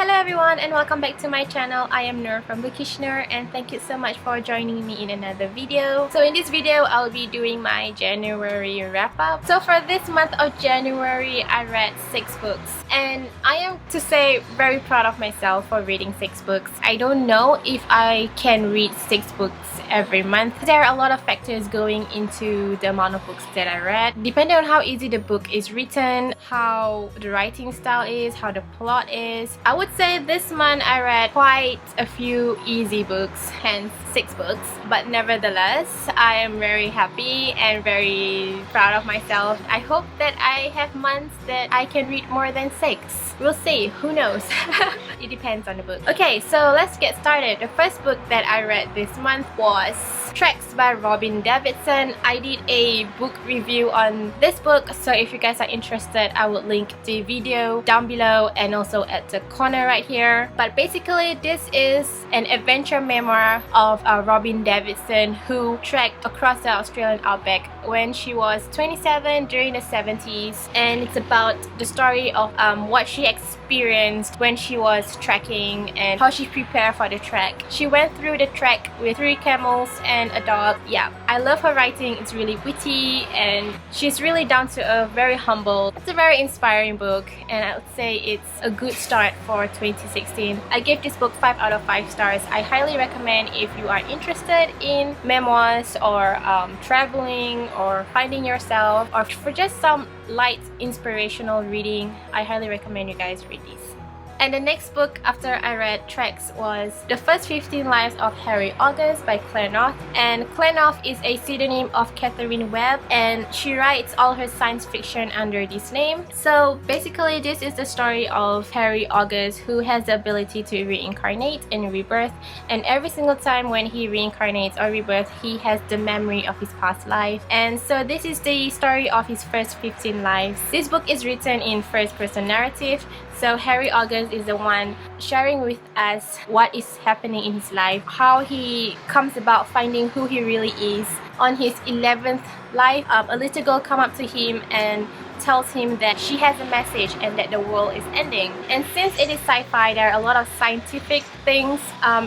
Hello everyone and welcome back to my channel. I am Nur from Bookish Nur and thank you so much for joining me in another video. So in this video, I'll be doing my January wrap up. So for this month of January, I read 6 books and I am, to say, very proud of myself for reading 6 books. I don't know if I can read 6 books every month. There are a lot of factors going into the amount of books that I read. Depending on how easy the book is written, how the writing style is, how the plot is. I would say this month I read quite a few easy books, hence 6 books. But nevertheless, I am very happy and very proud of myself. I hope that I have months that I can read more than 6. We'll see, who knows? It depends on the book. Okay, so let's get started. The first book that I read this month was Tracks by Robyn Davidson. I did a book review on this book, so if you guys are interested, I will link the video down below and also at the corner right here. But basically, this is an adventure memoir of Robyn Davidson, who trekked across the Australian outback when she was 27 during the 70s, and it's about the story of what she experienced when she was trekking and how she prepared for the trek. She went through the trek with 3 camels and a dog. Yeah, I love her writing. It's really witty and she's really down to earth, very humble. It's a very inspiring book and I would say it's a good start for 2016. I gave this book 5 out of 5 stars. I highly recommend if you are interested in memoirs or traveling or finding yourself, or for just some light inspirational reading. I highly recommend you guys read this. And the next book after I read Tracks was The First 15 Lives of Harry August by Claire North. And Claire North is a pseudonym of Catherine Webb and she writes all her science fiction under this name. So basically this is the story of Harry August, who has the ability to reincarnate and rebirth, and every single time when he reincarnates or rebirth, he has the memory of his past life. And so this is the story of his first 15 lives. This book is written in first person narrative, so Harry August is the one sharing with us what is happening in his life, how he comes about finding who he really is. On his 11th life, a little girl comes up to him and tells him that she has a message and that the world is ending. And since it is sci-fi, there are a lot of scientific things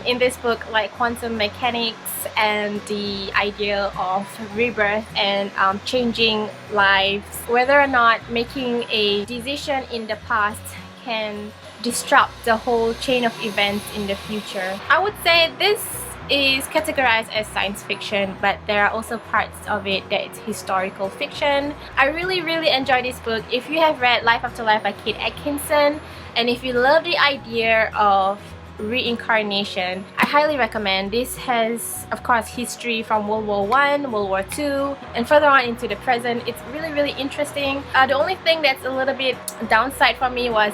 in this book, like quantum mechanics and the idea of rebirth and changing lives, whether or not making a decision in the past can disrupt the whole chain of events in the future. I would say this is categorized as science fiction, but there are also parts of it that it's historical fiction. I really enjoy this book. If you have read Life After Life by Kate Atkinson, and if you love the idea of reincarnation, I highly recommend. This has, of course, history from World War I, World War II, and further on into the present. It's really interesting. The only thing that's a little bit downside for me was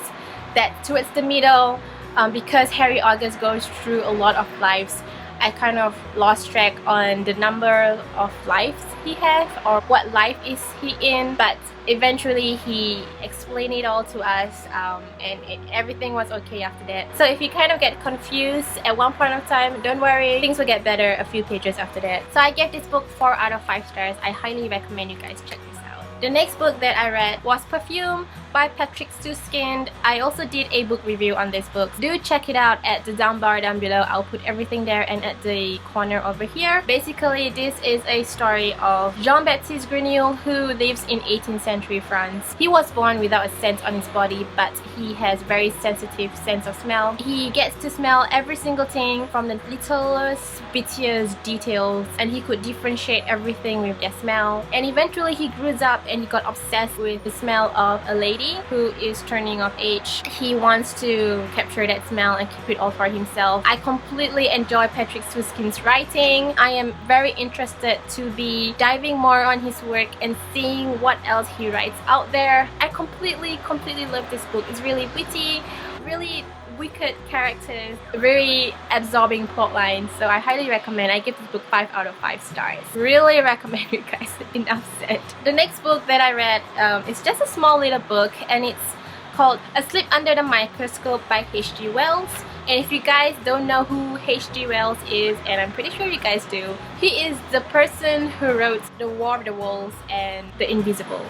that towards the middle, because Harry August goes through a lot of lives, I kind of lost track on the number of lives he has or what life is he in, but eventually he explained it all to us, and everything was okay after that. So if you kind of get confused at one point of time, don't worry, things will get better a few pages after that. So I gave this book 4 out of 5 stars. I highly recommend you guys check this out. The next book that I read was Perfume by Süskind. I also did a book review on this book. Do check it out at the down bar down below. I'll put everything there and at the corner over here. Basically, this is a story of Jean-Baptiste Grenouille, who lives in 18th century France. He was born without a scent on his body, but he has very sensitive sense of smell. He gets to smell every single thing from the littlest, bittiest details, and he could differentiate everything with their smell. And eventually he grew up and he got obsessed with the smell of a lady who is turning of age. He wants to capture that smell and keep it all for himself. I completely enjoy Süskind's writing. I am very interested to be diving more on his work and seeing what else he writes out there. I completely love this book. It's really witty, really wicked characters, very absorbing plot lines, so I highly recommend. I give this book 5 out of 5 stars. Really recommend you guys. Enough said. The next book that I read is just a small little book and it's called Asleep Under the Microscope by H.G. Wells. And if you guys don't know who H.G. Wells is, and I'm pretty sure you guys do, he is the person who wrote The War of the Worlds and The Invisible.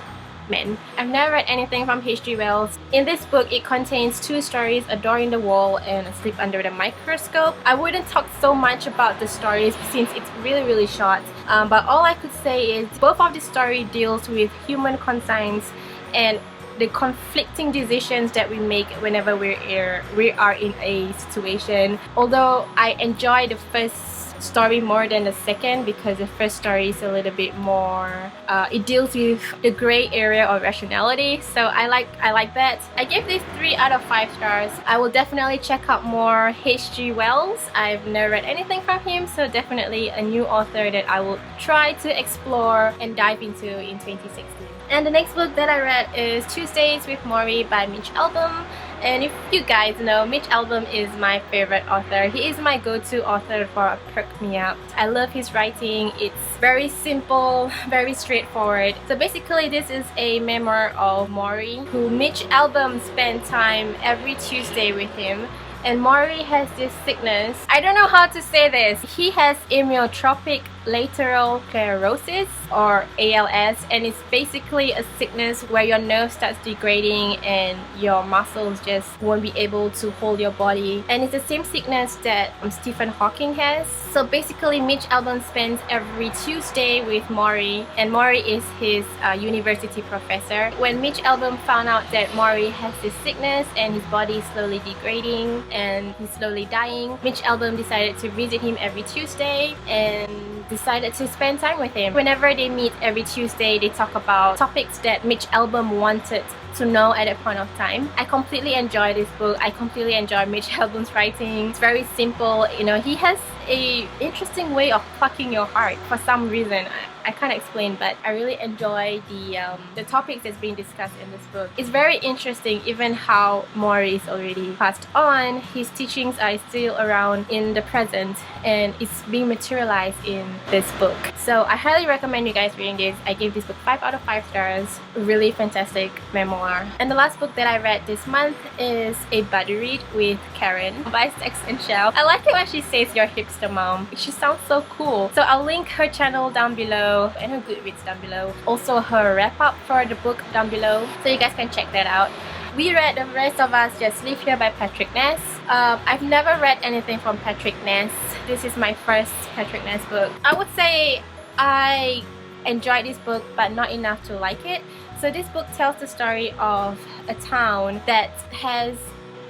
men. I've never read anything from H.G. Wells. In this book, it contains 2 stories, A Door in the Wall and Asleep Under the Microscope. I wouldn't talk so much about the stories since it's really short, but all I could say is both of the story deals with human conscience and the conflicting decisions that we make whenever we are in a situation. Although I enjoy the first story more than the second because the first story is a little bit more it deals with the gray area of rationality, so I like that. I gave this 3 out of 5 stars. I will definitely check out more H.G. Wells. I've never read anything from him, so definitely a new author that I will try to explore and dive into in 2016. And the next book that I read is Tuesdays with Morrie by Mitch Albom. And if you guys know, Mitch Albom is my favorite author. He is my go-to author for Perk Me Up. I love his writing. It's very simple, very straightforward. So basically this is a memoir of Morrie, who Mitch Albom spent time every Tuesday with him. And Morrie has this sickness. I don't know how to say this. He has amyotrophic lateral sclerosis or ALS, and it's basically a sickness where your nerve starts degrading and your muscles just won't be able to hold your body, and it's the same sickness that Stephen Hawking has. So basically Mitch Albom spends every Tuesday with Morrie, and Morrie is his university professor. When Mitch Albom found out that Morrie has this sickness and his body is slowly degrading and he's slowly dying, Mitch Albom decided to visit him every Tuesday and decided to spend time with him. Whenever they meet every Tuesday, they talk about topics that Mitch Albom wanted to know at that point of time. I completely enjoy this book. I completely enjoy Mitch Albom's writing. It's very simple. You know, he has a interesting way of plucking your heart for some reason. I can't explain, but I really enjoy the topics that's being discussed in this book. It's very interesting, even how Morrie is already passed on. His teachings are still around in the present, and it's being materialized in this book. So I highly recommend you guys reading this. I gave this book 5 out of 5 stars. Really fantastic memoir. And the last book that I read this month is a buddy read with Karen by Sex and Shell. I like it when she says your hipster mom. She sounds so cool. So I'll link her channel down below and her Goodreads down below. Also her wrap up for the book down below, so you guys can check that out. We read The Rest of Us Just Live Here by Patrick Ness. I've never read anything from Patrick Ness. This is my first Patrick Ness book. I would say I enjoyed this book, but not enough to like it. So this book tells the story of a town that has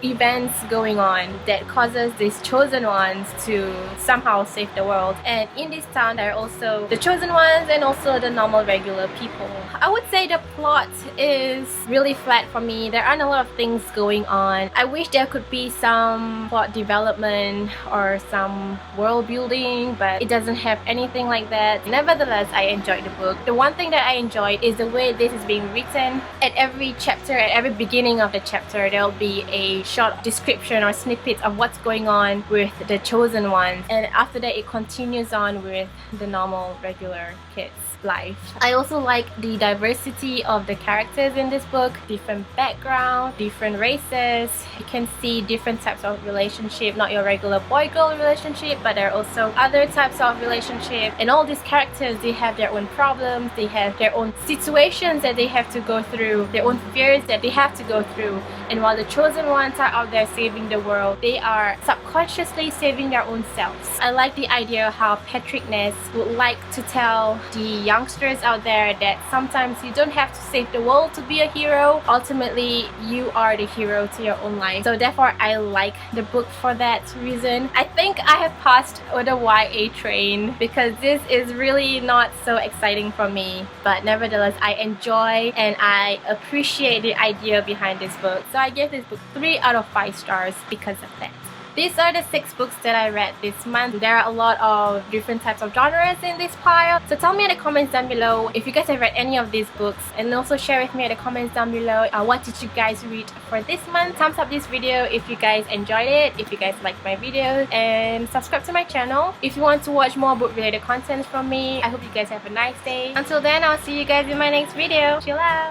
events going on that causes these chosen ones to somehow save the world, and in this town there are also the chosen ones and also the normal regular people. I would say the plot is really flat for me. There aren't a lot of things going on. I wish there could be some plot development or some world building, but it doesn't have anything like that. Nevertheless, I enjoyed the book. The one thing that I enjoyed is the way this is being written. At every chapter, at every beginning of the chapter, there'll be a short description or snippet of what's going on with the chosen ones, and after that it continues on with the normal regular kids' life. I also like the diversity of the characters in this book. Different background, different races. You can see different types of relationship, not your regular boy-girl relationship, but there are also other types of relationship, and all these characters, they have their own problems, they have their own situations that they have to go through, their own fears that they have to go through. And while the chosen ones are out there saving the world, they are subconsciously saving their own selves. I like the idea of how Patrick Ness would like to tell the youngsters out there that sometimes you don't have to save the world to be a hero. Ultimately, you are the hero to your own life. So therefore, I like the book for that reason. I think I have passed with the YA train because this is really not so exciting for me. But nevertheless, I enjoy and I appreciate the idea behind this book. So I gave this book 3 out of 5 stars because of that. These are the 6 books that I read this month. There are a lot of different types of genres in this pile. So tell me in the comments down below if you guys have read any of these books, and also share with me in the comments down below what did you guys read for this month. Thumbs up this video if you guys enjoyed it, if you guys liked my videos, and subscribe to my channel if you want to watch more book related content from me. I hope you guys have a nice day. Until then, I'll see you guys in my next video. Chill out!